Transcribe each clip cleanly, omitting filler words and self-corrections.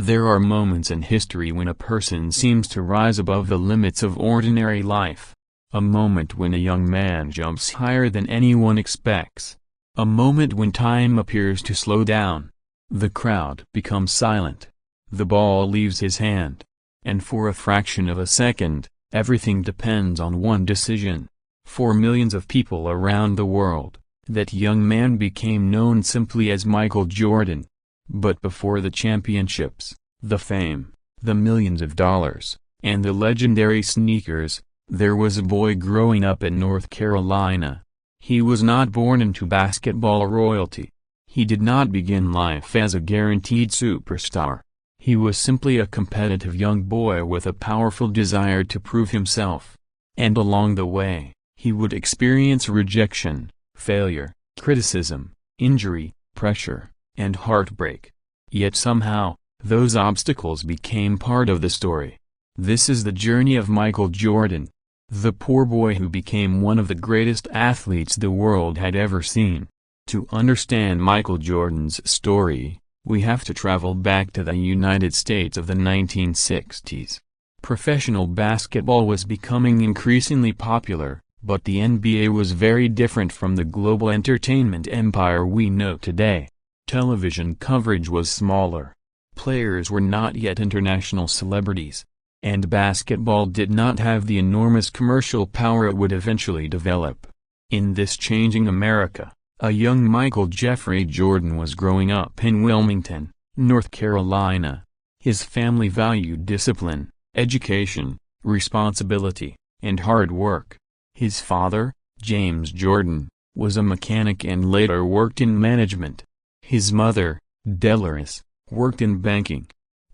There are moments in history when a person seems to rise above the limits of ordinary life. A moment when a young man jumps higher than anyone expects. A moment when time appears to slow down. The crowd becomes silent. The ball leaves his hand. And for a fraction of a second, everything depends on one decision. For millions of people around the world, that young man became known simply as Michael Jordan. But before the championships, the fame, the millions of dollars, and the legendary sneakers, there was a boy growing up in North Carolina. He was not born into basketball royalty. He did not begin life as a guaranteed superstar. He was simply a competitive young boy with a powerful desire to prove himself. And along the way, he would experience rejection, failure, criticism, injury, pressure, and heartbreak. Yet somehow, those obstacles became part of the story. This is the journey of Michael Jordan, the poor boy who became one of the greatest athletes the world had ever seen. To understand Michael Jordan's story, we have to travel back to the United States of the 1960s. Professional basketball was becoming increasingly popular, but the NBA was very different from the global entertainment empire we know today. Television coverage was smaller. Players were not yet international celebrities. And basketball did not have the enormous commercial power it would eventually develop. In this changing America, a young Michael Jeffrey Jordan was growing up in Wilmington, North Carolina. His family valued discipline, education, responsibility, and hard work. His father, James Jordan, was a mechanic and later worked in management. His mother, Dolores, worked in banking.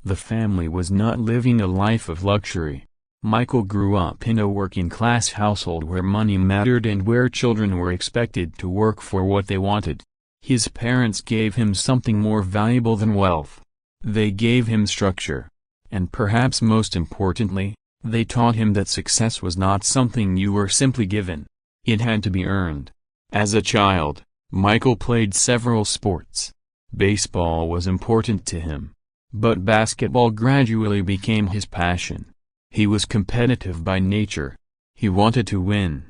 The family was not living a life of luxury. Michael grew up in a working-class household where money mattered and where children were expected to work for what they wanted. His parents gave him something more valuable than wealth. They gave him structure. And perhaps most importantly, they taught him that success was not something you were simply given. It had to be earned. As a child, Michael played several sports. Baseball was important to him. But basketball gradually became his passion. He was competitive by nature. He wanted to win.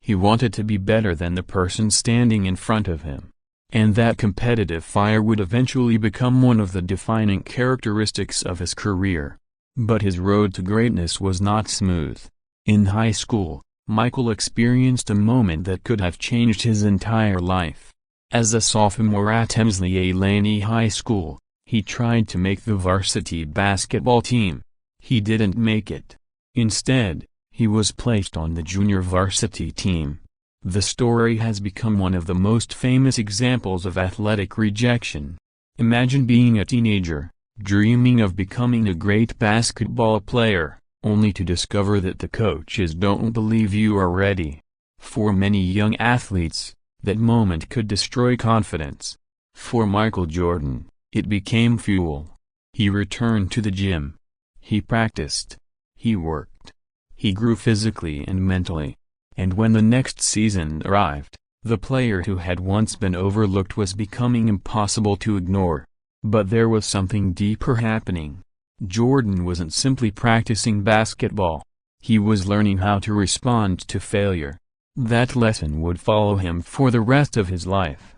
He wanted to be better than the person standing in front of him. And that competitive fire would eventually become one of the defining characteristics of his career. But his road to greatness was not smooth. In high school, Michael experienced a moment that could have changed his entire life. As a sophomore at Hemsley Laney High School, he tried to make the varsity basketball team. He didn't make it. Instead, he was placed on the junior varsity team. The story has become one of the most famous examples of athletic rejection. Imagine being a teenager, dreaming of becoming a great basketball player, only to discover that the coaches don't believe you are ready. For many young athletes, that moment could destroy confidence. For Michael Jordan, it became fuel. He returned to the gym. He practiced. He worked. He grew physically and mentally. And when the next season arrived, the player who had once been overlooked was becoming impossible to ignore. But there was something deeper happening. Jordan wasn't simply practicing basketball. He was learning how to respond to failure. That lesson would follow him for the rest of his life.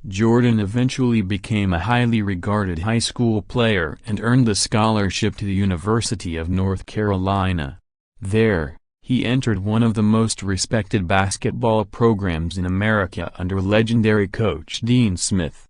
Jordan eventually became a highly regarded high school player and earned a scholarship to the University of North Carolina. There, he entered one of the most respected basketball programs in America under legendary coach Dean Smith.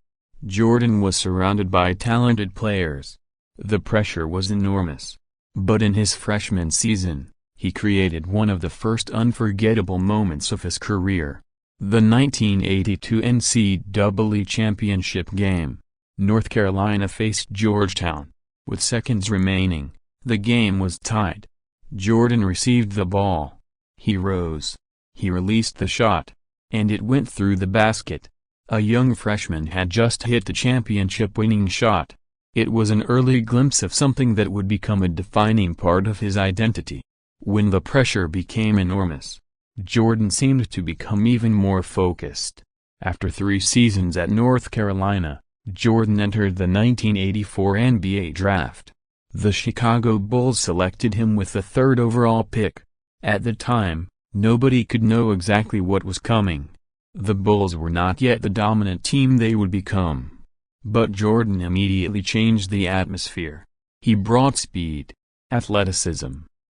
Jordan was surrounded by talented players. The pressure was enormous. But in his freshman season, he created one of the first unforgettable moments of his career. The 1982 NCAA championship game. North Carolina faced Georgetown. With seconds remaining, the game was tied. Jordan received the ball. He rose. He released the shot. And it went through the basket. A young freshman had just hit the championship-winning shot. It was an early glimpse of something that would become a defining part of his identity. When the pressure became enormous, Jordan seemed to become even more focused. After 3 seasons at North Carolina, Jordan entered the 1984 NBA draft. The Chicago Bulls selected him with the third overall pick. At the time, nobody could know exactly what was coming. The Bulls were not yet the dominant team they would become. But Jordan immediately changed the atmosphere. He brought speed, athleticism,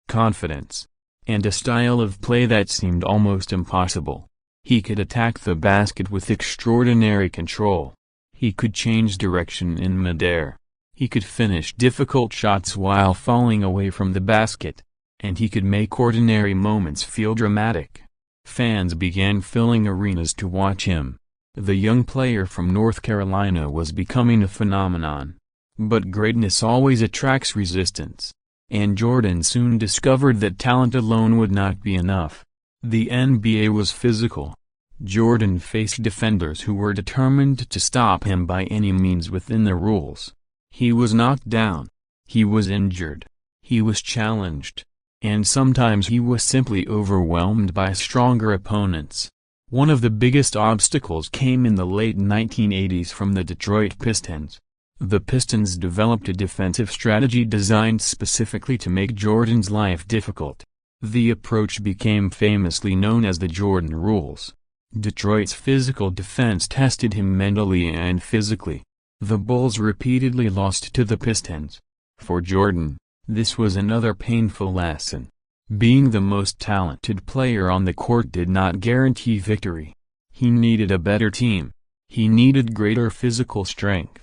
confidence, and a style of play that seemed almost impossible. He could attack the basket with extraordinary control. He could change direction in midair. He could finish difficult shots while falling away from the basket. And he could make ordinary moments feel dramatic. Fans began filling arenas to watch him. The young player from North Carolina was becoming a phenomenon. But greatness always attracts resistance. And Jordan soon discovered that talent alone would not be enough. The NBA was physical. Jordan faced defenders who were determined to stop him by any means within the rules. He was knocked down. He was injured. He was challenged. And sometimes he was simply overwhelmed by stronger opponents. One of the biggest obstacles came in the late 1980s from the Detroit Pistons. The Pistons developed a defensive strategy designed specifically to make Jordan's life difficult. The approach became famously known as the Jordan Rules. Detroit's physical defense tested him mentally and physically. The Bulls repeatedly lost to the Pistons. For Jordan, this was another painful lesson. Being the most talented player on the court did not guarantee victory. He needed a better team. He needed greater physical strength.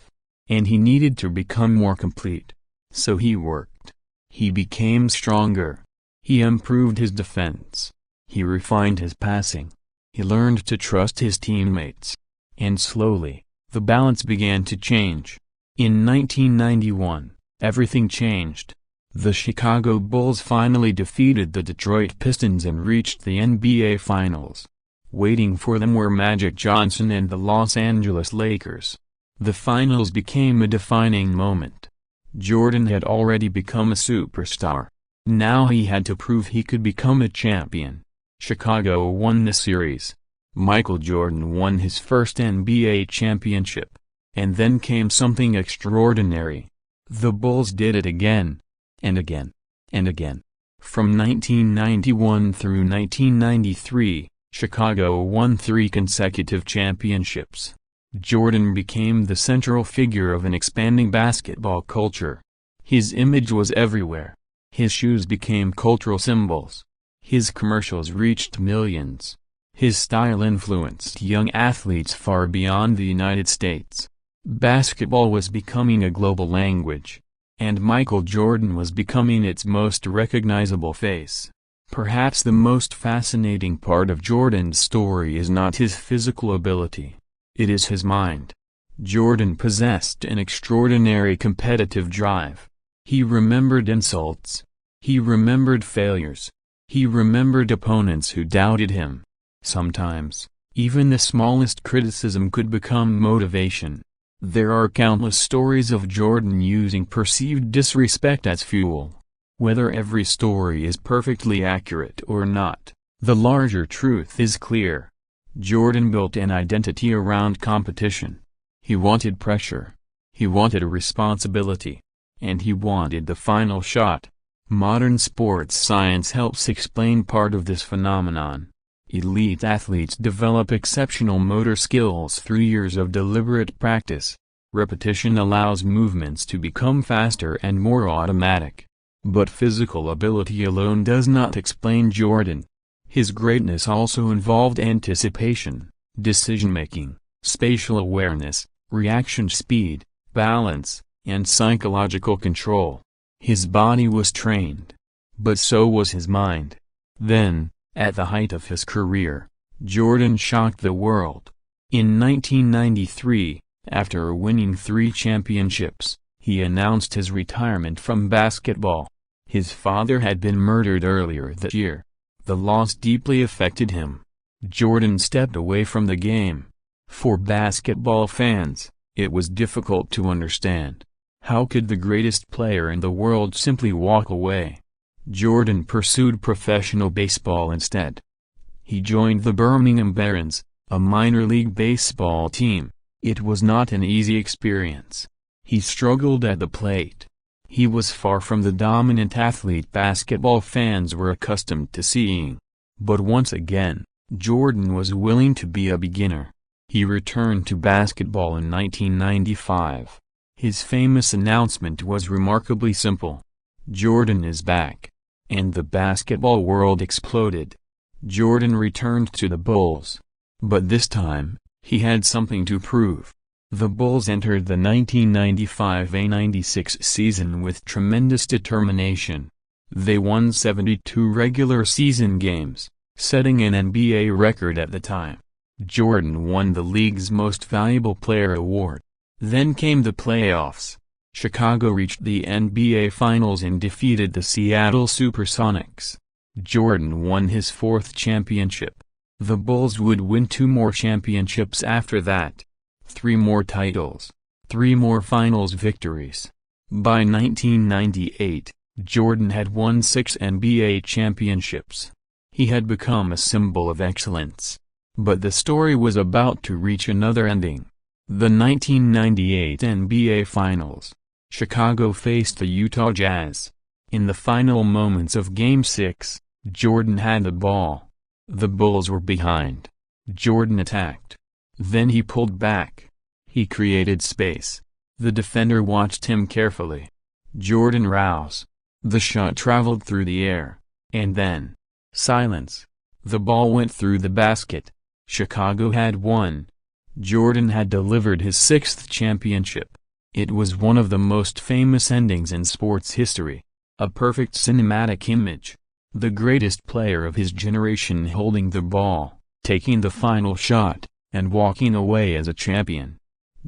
And he needed to become more complete. So he worked. He became stronger. He improved his defense. He refined his passing. He learned to trust his teammates. And slowly, the balance began to change. In 1991, everything changed. The Chicago Bulls finally defeated the Detroit Pistons and reached the NBA Finals. Waiting for them were Magic Johnson and the Los Angeles Lakers. The finals became a defining moment. Jordan had already become a superstar. Now he had to prove he could become a champion. Chicago won the series. Michael Jordan won his first NBA championship. And then came something extraordinary. The Bulls did it again. And again. And again. From 1991 through 1993, Chicago won 3 consecutive championships. Jordan became the central figure of an expanding basketball culture. His image was everywhere. His shoes became cultural symbols. His commercials reached millions. His style influenced young athletes far beyond the United States. Basketball was becoming a global language. And Michael Jordan was becoming its most recognizable face. Perhaps the most fascinating part of Jordan's story is not his physical ability. It is his mind. Jordan possessed an extraordinary competitive drive. He remembered insults. He remembered failures. He remembered opponents who doubted him. Sometimes, even the smallest criticism could become motivation. There are countless stories of Jordan using perceived disrespect as fuel. Whether every story is perfectly accurate or not, the larger truth is clear. Jordan built an identity around competition. He wanted pressure. He wanted a responsibility. And he wanted the final shot. Modern sports science helps explain part of this phenomenon. Elite athletes develop exceptional motor skills through years of deliberate practice. Repetition allows movements to become faster and more automatic. But physical ability alone does not explain Jordan. His greatness also involved anticipation, decision-making, spatial awareness, reaction speed, balance, and psychological control. His body was trained. But so was his mind. Then, at the height of his career, Jordan shocked the world. In 1993, after winning 3 championships, he announced his retirement from basketball. His father had been murdered earlier that year. The loss deeply affected him. Jordan stepped away from the game. For basketball fans, it was difficult to understand. How could the greatest player in the world simply walk away? Jordan pursued professional baseball instead. He joined the Birmingham Barons, a minor league baseball team. It was not an easy experience. He struggled at the plate. He was far from the dominant athlete basketball fans were accustomed to seeing. But once again, Jordan was willing to be a beginner. He returned to basketball in 1995. His famous announcement was remarkably simple. "Jordan is back." And the basketball world exploded. Jordan returned to the Bulls. But this time, he had something to prove. The Bulls entered the 1995-96 season with tremendous determination. They won 72 regular season games, setting an NBA record at the time. Jordan won the league's Most Valuable Player award. Then came the playoffs. Chicago reached the NBA Finals and defeated the Seattle Supersonics. Jordan won his fourth championship. The Bulls would win 2 more championships after that. 3 more titles. 3 more finals victories. By 1998, Jordan had won 6 NBA championships. He had become a symbol of excellence. But the story was about to reach another ending. The 1998 NBA Finals. Chicago faced the Utah Jazz. In the final moments of Game 6, Jordan had the ball. The Bulls were behind. Jordan attacked. Then he pulled back. He created space. The defender watched him carefully. Jordan roused. The shot traveled through the air. And then, silence. The ball went through the basket. Chicago had won. Jordan had delivered his 6th championship. It was one of the most famous endings in sports history. A perfect cinematic image. The greatest player of his generation holding the ball, taking the final shot, and walking away as a champion.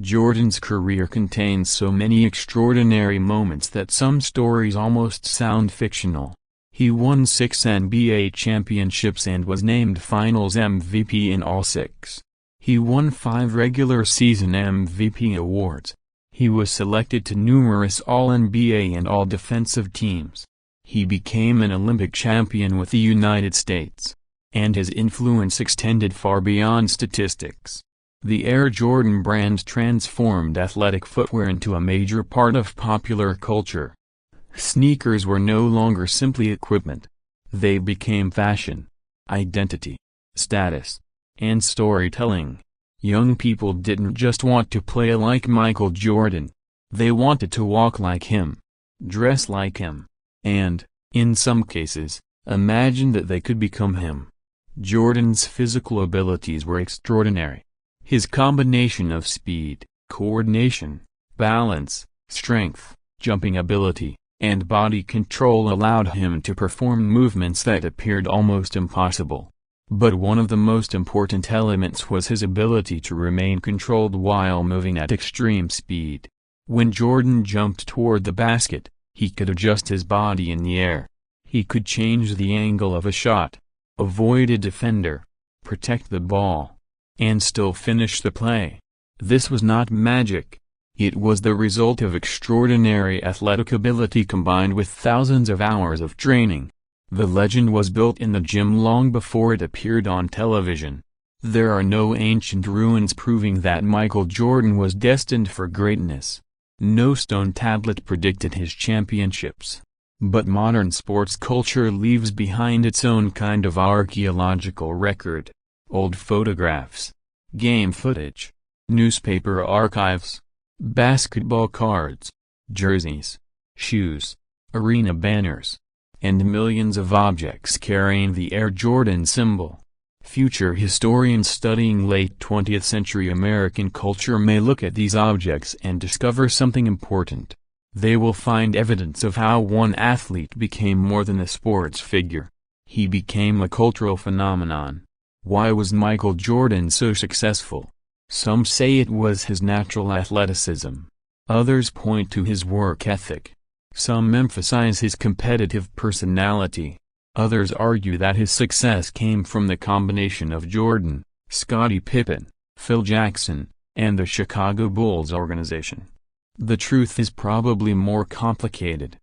Jordan's career contains so many extraordinary moments that some stories almost sound fictional. He won 6 NBA championships and was named Finals MVP in all 6. He won 5 regular season MVP awards. He was selected to numerous All-NBA and All-Defensive teams. He became an Olympic champion with the United States. And his influence extended far beyond statistics. The Air Jordan brand transformed athletic footwear into a major part of popular culture. Sneakers were no longer simply equipment. They became fashion, identity, status, and storytelling. Young people didn't just want to play like Michael Jordan. They wanted to walk like him, dress like him, and, in some cases, imagine that they could become him. Jordan's physical abilities were extraordinary. His combination of speed, coordination, balance, strength, jumping ability, and body control allowed him to perform movements that appeared almost impossible. But one of the most important elements was his ability to remain controlled while moving at extreme speed. When Jordan jumped toward the basket, he could adjust his body in the air. He could change the angle of a shot, avoid a defender, protect the ball, and still finish the play. This was not magic. It was the result of extraordinary athletic ability combined with thousands of hours of training. The legend was built in the gym long before it appeared on television. There are no ancient ruins proving that Michael Jordan was destined for greatness. No stone tablet predicted his championships. But modern sports culture leaves behind its own kind of archaeological record. Old photographs, game footage, newspaper archives, basketball cards, jerseys, shoes, arena banners, and millions of objects carrying the Air Jordan symbol. Future historians studying late 20th century American culture may look at these objects and discover something important. They will find evidence of how one athlete became more than a sports figure. He became a cultural phenomenon. Why was Michael Jordan so successful? Some say it was his natural athleticism. Others point to his work ethic. Some emphasize his competitive personality. Others argue that his success came from the combination of Jordan, Scottie Pippen, Phil Jackson, and the Chicago Bulls organization. The truth is probably more complicated.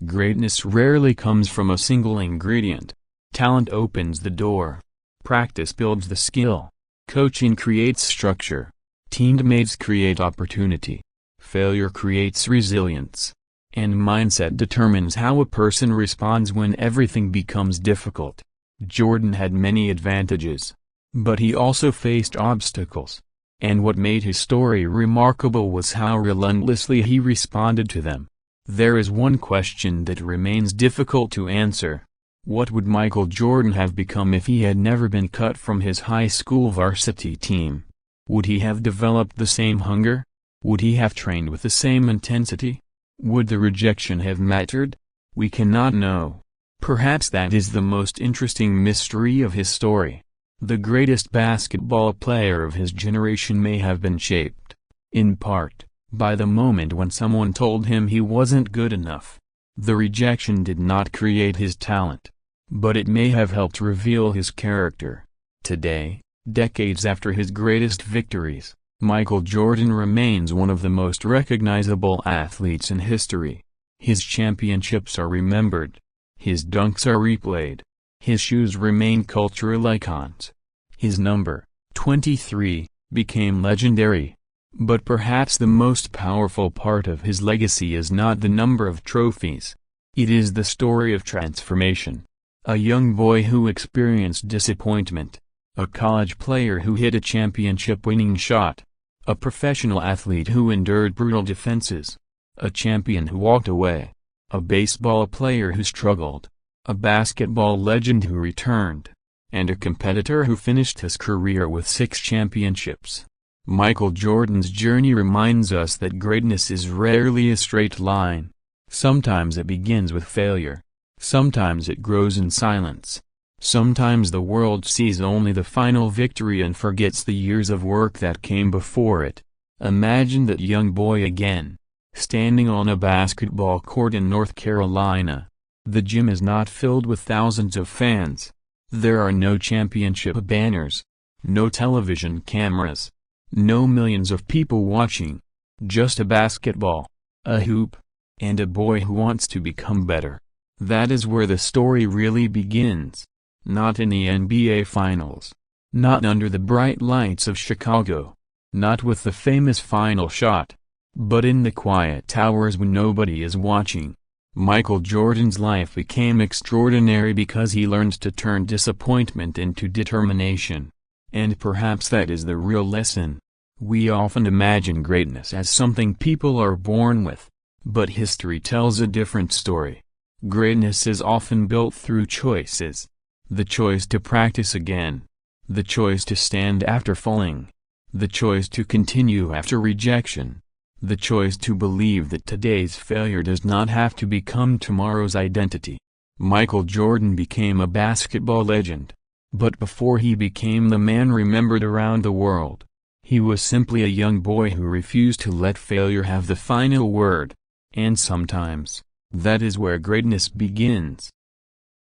Greatness rarely comes from a single ingredient. Talent opens the door. Practice builds the skill. Coaching creates structure. Teammates create opportunity. Failure creates resilience. And mindset determines how a person responds when everything becomes difficult. Jordan had many advantages. But he also faced obstacles. And what made his story remarkable was how relentlessly he responded to them. There is one question that remains difficult to answer. What would Michael Jordan have become if he had never been cut from his high school varsity team? Would he have developed the same hunger? Would he have trained with the same intensity? Would the rejection have mattered? We cannot know. Perhaps that is the most interesting mystery of his story. The greatest basketball player of his generation may have been shaped, in part, by the moment when someone told him he wasn't good enough. The rejection did not create his talent, but it may have helped reveal his character. Today, decades after his greatest victories, Michael Jordan remains one of the most recognizable athletes in history. His championships are remembered. His dunks are replayed. His shoes remain cultural icons. His number, 23, became legendary. But perhaps the most powerful part of his legacy is not the number of trophies. It is the story of transformation. A young boy who experienced disappointment. A college player who hit a championship-winning shot. A professional athlete who endured brutal defenses. A champion who walked away. A baseball player who struggled. A basketball legend who returned. And a competitor who finished his career with 6 championships. Michael Jordan's journey reminds us that greatness is rarely a straight line. Sometimes it begins with failure. Sometimes it grows in silence. Sometimes the world sees only the final victory and forgets the years of work that came before it. Imagine that young boy again, standing on a basketball court in North Carolina. The gym is not filled with thousands of fans. There are no championship banners. No television cameras. No millions of people watching. Just a basketball, a hoop, and a boy who wants to become better. That is where the story really begins. Not in the NBA Finals. Not under the bright lights of Chicago. Not with the famous final shot. But in the quiet hours when nobody is watching. Michael Jordan's life became extraordinary because he learned to turn disappointment into determination. And perhaps that is the real lesson. We often imagine greatness as something people are born with. But history tells a different story. Greatness is often built through choices. The choice to practice again. The choice to stand after falling. The choice to continue after rejection. The choice to believe that today's failure does not have to become tomorrow's identity. Michael Jordan became a basketball legend. But before he became the man remembered around the world, he was simply a young boy who refused to let failure have the final word. And sometimes, that is where greatness begins.